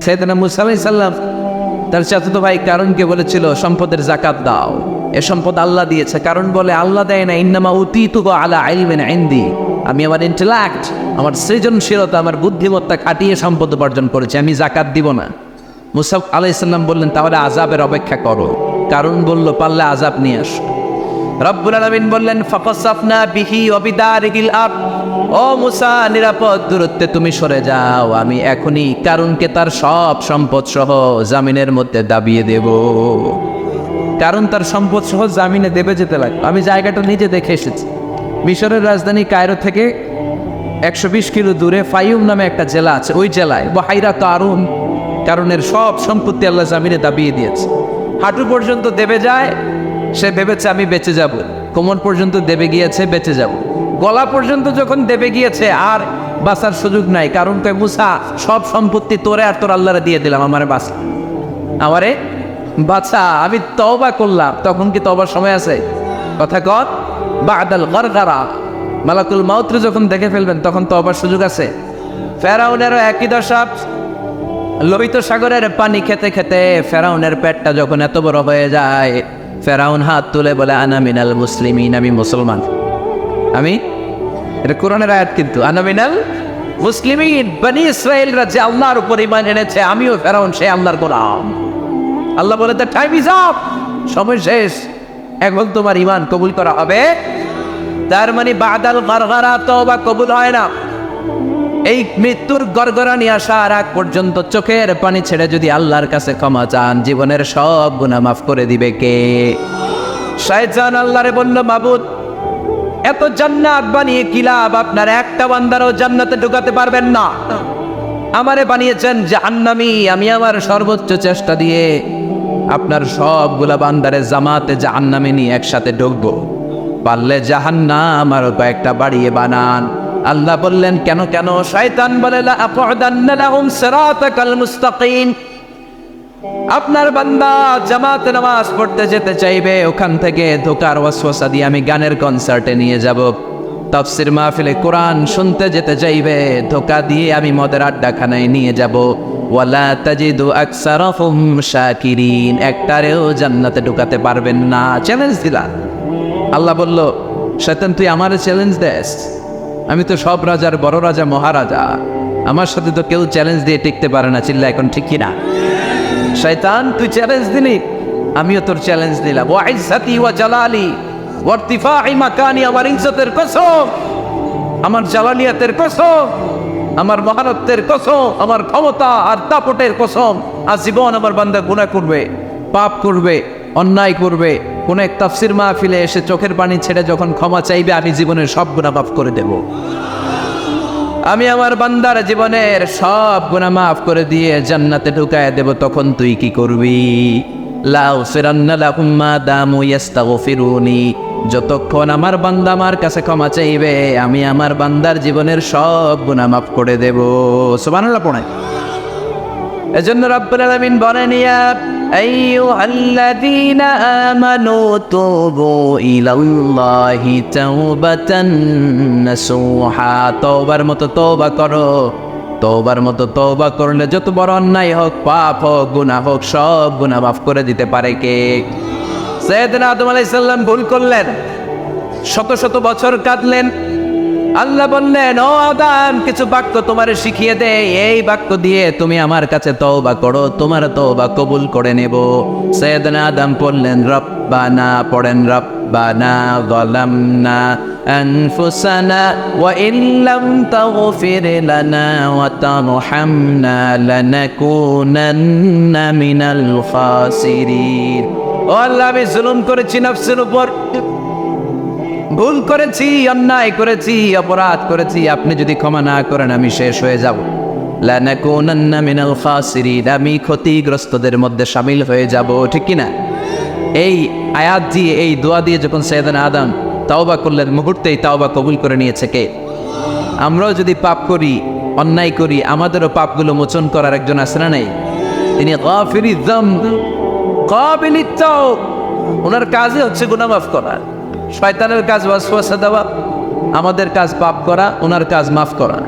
সাইয়েদনা মুসা আলাইহিস সালাম তার চাচাতো ভাই কারণকে বলেছিল সম্পদের যাকাত দাও, এ সম্পদ আল্লাহ দিয়েছে। কারণ বলে আল্লাহ দেয় না, ইন্নামা উতীতুহু আলা ইলমিন ইনদি, আমি আমার ইন্টেলেক্ট, আমার সৃজনশীলতা, আমার বুদ্ধিমত্তা খাটিয়ে সম্পদ উপার্জন করেছি, আমি যাকাত দিব না। মুসা আলাইহিস সালাম বললেন তাহলে আযাবের অপেক্ষা করো। কারণ বলল পারলে আযাব নিয়ে আসো। রব্বুল আলামিন বললেন ফাকাসাফনা বিহি ওয়া বিদারিহিল আরদ, ও মুসা নিরাপদ দূরত্বে তুমি সরে যাও, আমি এখনই কারুনকে তার সব সম্পদ সহ জামিনের মধ্যে দাবিয়ে দেব। কারণ তার সম্পদ সহ জামিনে দেবে যেতে লাগবে। আমি জায়গাটা নিজে দেখে এসেছি। মিশরের রাজধানী কায়রো থেকে 120 কিলো দূরে ফাইউম নামে একটা জেলা আছে, ওই জেলায় বাহাইরা কারুন, কারণের সব সম্পত্তি আল্লাহ জামিনে দাবিয়ে দিয়েছে। হাঁটু পর্যন্ত দেবে যায়, সে ভেবেছে আমি বেঁচে যাব। কোমর পর্যন্ত দেবে গিয়েছে, বেঁচে যাব। গলা পর্যন্ত যখন দেবে গিয়েছে আর বাঁচার সুযোগ নাই। কারণ কয় মুসা সব সম্পত্তি তোরে আর তোর আল্লাহরে দিয়ে দিলাম, আমারে বাঁচা, আমারে বাঁচা, আমি তওবা করলাম। তখন কি তওবার সময় আছে? কথা কত বাদাল গরগরা, মালাকুল মাউত যখন দেখে ফেলবেন তখন তওবার সুযোগ আছে। ফেরাউনেরও একই দশা। লোহিত সাগরের পানি খেতে খেতে ফেরাউনের পেটটা যখন এত বড় হয়ে যায়, ফেরাউন হাত তুলে বলে আনা মিনাল মুসলিমিন, আমি মুসলমান। আমি, এটা কোরআনের আয়াত কিন্তু, আনা মিনাল মুসলিমিন, বনি ইসরাইলরা যে আল্লাহর উপর ঈমান এনেছে, আমিও ফেরাউন সে আল্লাহর গোলাম। আল্লাহ বলে দ্য টাইম ইজ আপ, সময় শেষ, এখন তোমার ঈমান কবুল করা হবে। তার মানে বাদাল গরগরা তওবা কবুল হয় না। এই মৃত্যুর গড়গড়ানি আসার আগ পর্যন্ত চোখের পানি ছেড়ে যদি আল্লাহর কাছে ক্ষমা চান, জীবনের সব গুনাহ মাফ করে দিবে কে? শয়তান আল্লাহরে বলল মাবুদ এত জান্নাত বানিয়ে কি লাভ, আপনার একটা বান্দারও জান্নাতে ঢুকাতে পারবেন না। আমারে বানিয়েছেন জাহান্নামী, আমি আমার সর্বোচ্চ চেষ্টা দিয়ে আপনার সবগুলা বান্দারে জামাতে জাহান্নামে নিয়ে একসাথে ঢুকবো, পারলে জাহান্নাম আরো কয়েকটা বাড়িয়ে বানান। আল্লাহ বললেন কেন কেন? শয়তান বলে লা আকুদান্না লাহুম সিরাতাকাল মুস্তাকিম, আপনার বান্দা জামাতে নামাজ পড়তে যেতে চাইবে, ওখান থেকে ধোকার ওয়াসওয়াসা দিয়ে আমি গানের কনসার্টে নিয়ে যাব। তাফসীর মাহফিলে কোরআন শুনতে যেতে চাইবে, ধোকা দিয়ে আমি মদের আড্ডাখানায় নিয়ে যাব। ওয়ালা তাজিদু আকসারাহুম শাকিরিন, একটারেও জান্নাতে ঢুকাতে পারবেন না। চ্যালেঞ্জ দিলাম। আল্লাহ বলল শয়তান তুই আমারে চ্যালেঞ্জ দেস, আমি তো সব রাজার বড় রাজা, মহারাজা, আমার সাথে তো কেউ চ্যালেঞ্জ দিয়ে টিকতে পারে না। চিল্লা এখন ঠিক কিনা? শয়তান তুই চ্যালেঞ্জ দিলি, আমিও তোর চ্যালেঞ্জ দিলাম। ওয়া ইজ্জতি ওয়া জালালি ওয়া ইরতিফাই মাকানি, আমার ইজ্জতের কসম, আমার জালালিয়াতের কসম, আমার মহারত্বের কসম, আমার ক্ষমতা আর দাপটের কসম, আজীবন আমার বান্দা গুনাহ করবে, পাপ করবে, অন্যায় করবে, কোন এক তাফসীর মাহফিলে এসে চোখের পানি ছেড়ে যখন ক্ষমা চাইবে, আমি জীবনের সব গুনাহ মাফ করে দেব। আমি আমার বান্দার জীবনের সব গুনাহ মাফ করে দিয়ে জান্নাতে ঢুকায় দেব। তখন তুই কি করবি? লাউ ফিরান্না লাহুম মা দামু ইস্তাগফিরুনি, যতক্ষণ আমার বান্দা আমার কাছে ক্ষমা চাইবে, আমি আমার বান্দার জীবনের সব গুনাহ মাফ করে দেব। সুবহানাল্লাহ পড়ে। এজন্য রব্বুল আলামিন বলেন ইয়া আইয়ুহাল্লাযীনা আমানু তুবু ইলাল্লাহি তাওবাতান নাসুহা, তওবার মতো তওবা করো। তওবার মতো তওবা করলে যত বড় অন্যায় হোক, পাপ হোক, গুনাহ হোক, সব গুনাহ মাফ করে দিতে পারে কে? সাইয়েদনা আদম আলাইহিস সালাম ভুল করলেন, শত শত বছর কাঁদলেন। আল্লাহ বললেন ও আদম কিছু বাক্য তোমারে শিখিয়ে দে, এই বাক্য দিয়ে তুমি আমার কাছে তওবা করো, তোমার তওবা কবুল করে নেব। সাইয়েদনা আদম পড়লেন রব্বানা, পড়েন রব্বানা যালামনা আনফুসানা ওয়া ইল্লাম তাগফির লানা ওয়া তারহামনা লানাকুনান্না মিনাল খাসিরিন। ও আল্লাহ আমি জুলুম করেছি নফসের উপর, ভুল করেছি, অন্যায় করেছি, অপরাধ করেছি, আপনি যদি ক্ষমা না করেন আমি শেষ হয়ে যাব। লানাকুনান্না মিনাল খাসিরিন, আমি ক্ষতিগ্রস্তদের মধ্যে শামিল হয়ে যাব। ঠিক কিনা? এই আয়াত দিয়ে, এই দোয়া দিয়ে যখন সাইয়েদনা আদম তাওবা করলেন, মুহূর্তেই তাওবা কবুল করে নিয়েছে কে? আমরাও যদি পাপ করি, অন্যায় করি, আমাদেরও পাপগুলো মোচন করার একজন আছে না নাই? তিনি গাফিরিয যামব কাবিলিত তাওব, ওনার কাজই হচ্ছে গুনাহ মাফ করা। শয়তানের কাজ ওয়াসওয়াসা দেওয়া, আমাদের কাজ পাপ করা, ওনার কাজ মাফ করা।